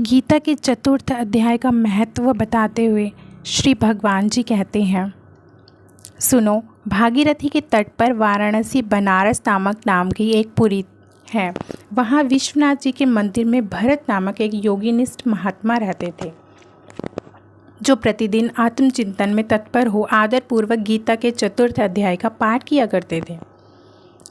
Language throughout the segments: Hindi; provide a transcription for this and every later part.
गीता के चतुर्थ अध्याय का महत्व बताते हुए श्री भगवान जी कहते हैं, सुनो, भागीरथी के तट पर वाराणसी बनारस नाम की एक पुरी है। वहाँ विश्वनाथ जी के मंदिर में भरत नामक एक योगीनिष्ठ महात्मा रहते थे, जो प्रतिदिन आत्मचिंतन में तत्पर हो आदरपूर्वक गीता के चतुर्थ अध्याय का पाठ किया करते थे।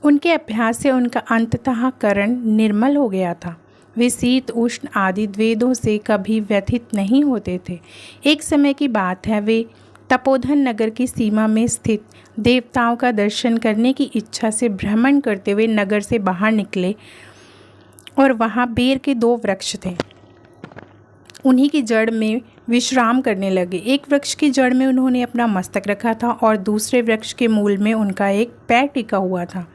उनके अभ्यास से उनका अंतःकरण निर्मल हो गया था। वे शीत उष्ण आदि द्वेदों से कभी व्यथित नहीं होते थे। एक समय की बात है, वे तपोधन नगर की सीमा में स्थित देवताओं का दर्शन करने की इच्छा से भ्रमण करते हुए नगर से बाहर निकले और वहाँ बेर के 2 वृक्ष थे। उन्हीं की जड़ में विश्राम करने लगे। एक वृक्ष की जड़ में उन्होंने अपना मस्तक रखा था और दूसरे वृक्ष के मूल में उनका एक पैर टिका हुआ था।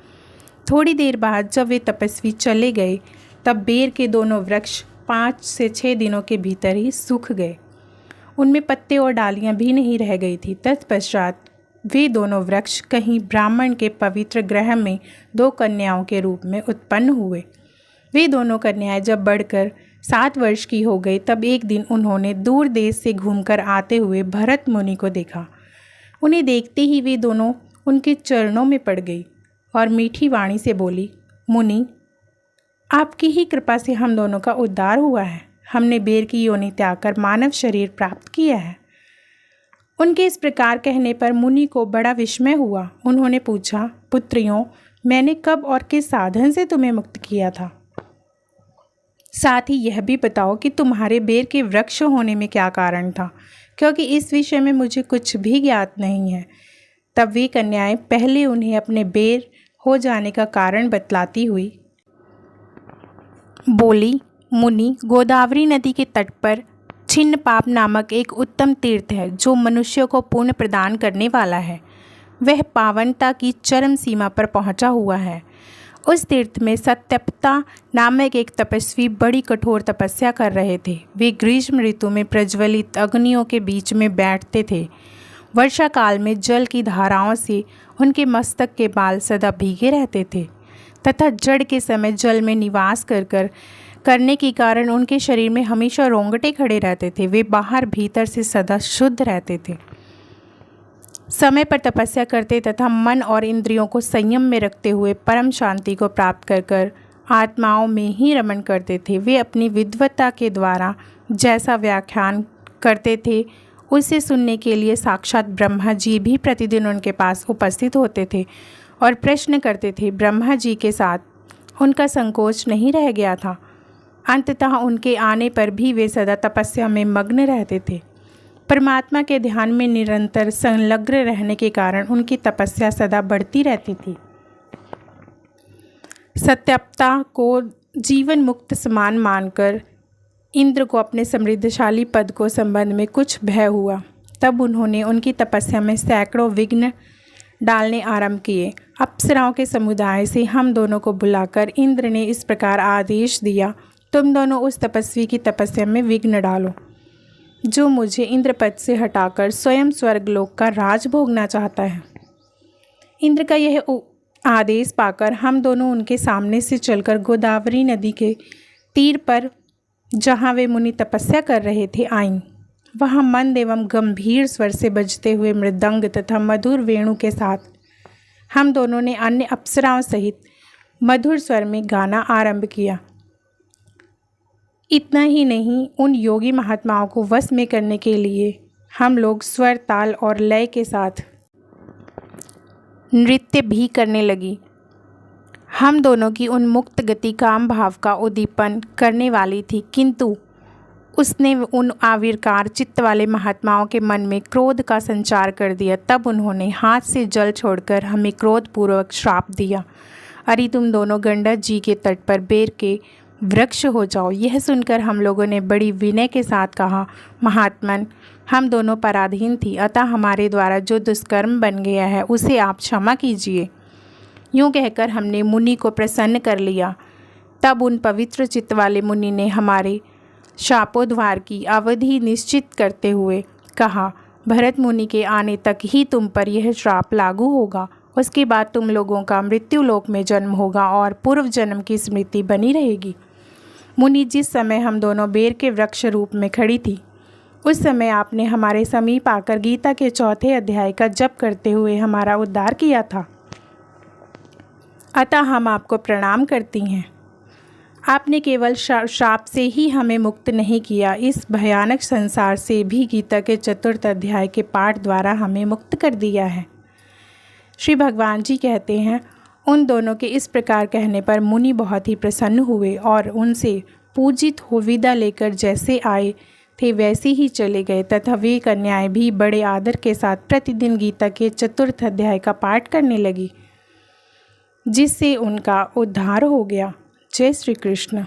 थोड़ी देर बाद जब वे तपस्वी चले गए, तब बेर के दोनों वृक्ष 5 से 6 दिनों के भीतर ही सूख गए। उनमें पत्ते और डालियां भी नहीं रह गई थी। तत्पश्चात वे दोनों वृक्ष कहीं ब्राह्मण के पवित्र गृह में 2 कन्याओं के रूप में उत्पन्न हुए। वे दोनों कन्याएं जब बढ़कर 7 वर्ष की हो गई, तब एक दिन उन्होंने दूर देश से घूमकर आते हुए भरत मुनि को देखा। उन्हें देखते ही वे दोनों उनके चरणों में पड़ गई और मीठी वाणी से बोली, मुनि, आपकी ही कृपा से हम दोनों का उद्धार हुआ है। हमने बेर की योनि त्याग कर मानव शरीर प्राप्त किया है। उनके इस प्रकार कहने पर मुनि को बड़ा विस्मय हुआ। उन्होंने पूछा, पुत्रियों, मैंने कब और किस साधन से तुम्हें मुक्त किया था? साथ ही यह भी बताओ कि तुम्हारे बेर के वृक्ष होने में क्या कारण था, क्योंकि इस विषय में मुझे कुछ भी ज्ञात नहीं है। तब वे कन्याएं पहले उन्हें अपने बेर हो जाने का कारण बतलाती हुई बोली, मुनि, गोदावरी नदी के तट पर छिन्न पाप नामक एक उत्तम तीर्थ है, जो मनुष्यों को पुण्य प्रदान करने वाला है। वह पावनता की चरम सीमा पर पहुंचा हुआ है। उस तीर्थ में सत्यप्ता नामक एक तपस्वी बड़ी कठोर तपस्या कर रहे थे। वे ग्रीष्म ऋतु में प्रज्वलित अग्नियों के बीच में बैठते थे। वर्षा काल में जल की धाराओं से उनके मस्तक के बाल सदा भीगे रहते थे तथा जड़ के समय जल में निवास करने के कारण उनके शरीर में हमेशा रोंगटे खड़े रहते थे। वे बाहर भीतर से सदा शुद्ध रहते थे। समय पर तपस्या करते तथा मन और इंद्रियों को संयम में रखते हुए परम शांति को प्राप्त कर आत्माओं में ही रमण करते थे। वे अपनी विद्वत्ता के द्वारा जैसा व्याख्यान करते थे, उसे सुनने के लिए साक्षात ब्रह्मा जी भी प्रतिदिन उनके पास उपस्थित होते थे और प्रश्न करते थे। ब्रह्मा जी के साथ उनका संकोच नहीं रह गया था। अंततः उनके आने पर भी वे सदा तपस्या में मग्न रहते थे। परमात्मा के ध्यान में निरंतर संलग्न रहने के कारण उनकी तपस्या सदा बढ़ती रहती थी। सत्यप्ता को जीवन मुक्त समान मानकर इंद्र को अपने समृद्धशाली पद को संबंध में कुछ भय हुआ। तब उन्होंने उनकी तपस्या में सैकड़ों विघ्न डालने आरंभ किए। अप्सराओं के समुदाय से हम दोनों को बुलाकर इंद्र ने इस प्रकार आदेश दिया, तुम दोनों उस तपस्वी की तपस्या में विघ्न डालो, जो मुझे इंद्रपद से हटाकर स्वयं स्वर्गलोक का राज भोगना चाहता है। इंद्र का यह आदेश पाकर हम दोनों उनके सामने से चलकर गोदावरी नदी के तीर पर, जहाँ वे मुनि तपस्या कर रहे थे, आईं। वहाँ मंद एवं गंभीर स्वर से बजते हुए मृदंग तथा मधुर वेणु के साथ हम दोनों ने अन्य अप्सराओं सहित मधुर स्वर में गाना आरंभ किया। इतना ही नहीं, उन योगी महात्माओं को वश में करने के लिए हम लोग स्वर, ताल और लय के साथ नृत्य भी करने लगी। हम दोनों की उन्मुक्त गति काम भाव का उद्दीपन करने वाली थी, किंतु उसने उन आविर्कार चित्त वाले महात्माओं के मन में क्रोध का संचार कर दिया। तब उन्होंने हाथ से जल छोड़कर हमें क्रोधपूर्वक श्राप दिया, अरे तुम दोनों गंडक जी के तट पर बेर के वृक्ष हो जाओ। यह सुनकर हम लोगों ने बड़ी विनय के साथ कहा, महात्मन, हम दोनों पराधीन थी, अतः हमारे द्वारा जो दुष्कर्म बन गया है उसे आप क्षमा कीजिए। यूँ कहकर हमने मुनि को प्रसन्न कर लिया। तब उन पवित्र चित्त वाले मुनि ने हमारे शापोद्धार की अवधि निश्चित करते हुए कहा, भरत मुनि के आने तक ही तुम पर यह श्राप लागू होगा। उसके बाद तुम लोगों का मृत्यु लोक में जन्म होगा और पूर्व जन्म की स्मृति बनी रहेगी। मुनि, जिस समय हम दोनों बेर के वृक्ष रूप में खड़ी थी, उस समय आपने हमारे समीप आकर गीता के 4थे अध्याय का जप करते हुए हमारा उद्धार किया था, अतः हम आपको प्रणाम करती हैं। आपने केवल श्राप से ही हमें मुक्त नहीं किया, इस भयानक संसार से भी गीता के 4th अध्याय के पाठ द्वारा हमें मुक्त कर दिया है। श्री भगवान जी कहते हैं, उन दोनों के इस प्रकार कहने पर मुनि बहुत ही प्रसन्न हुए और उनसे पूजित हो विदा लेकर जैसे आए थे वैसे ही चले गए, तथा वे कन्याएं भी बड़े आदर के साथ प्रतिदिन गीता के 4th अध्याय का पाठ करने लगी, जिससे उनका उद्धार हो गया। जय श्री कृष्ण।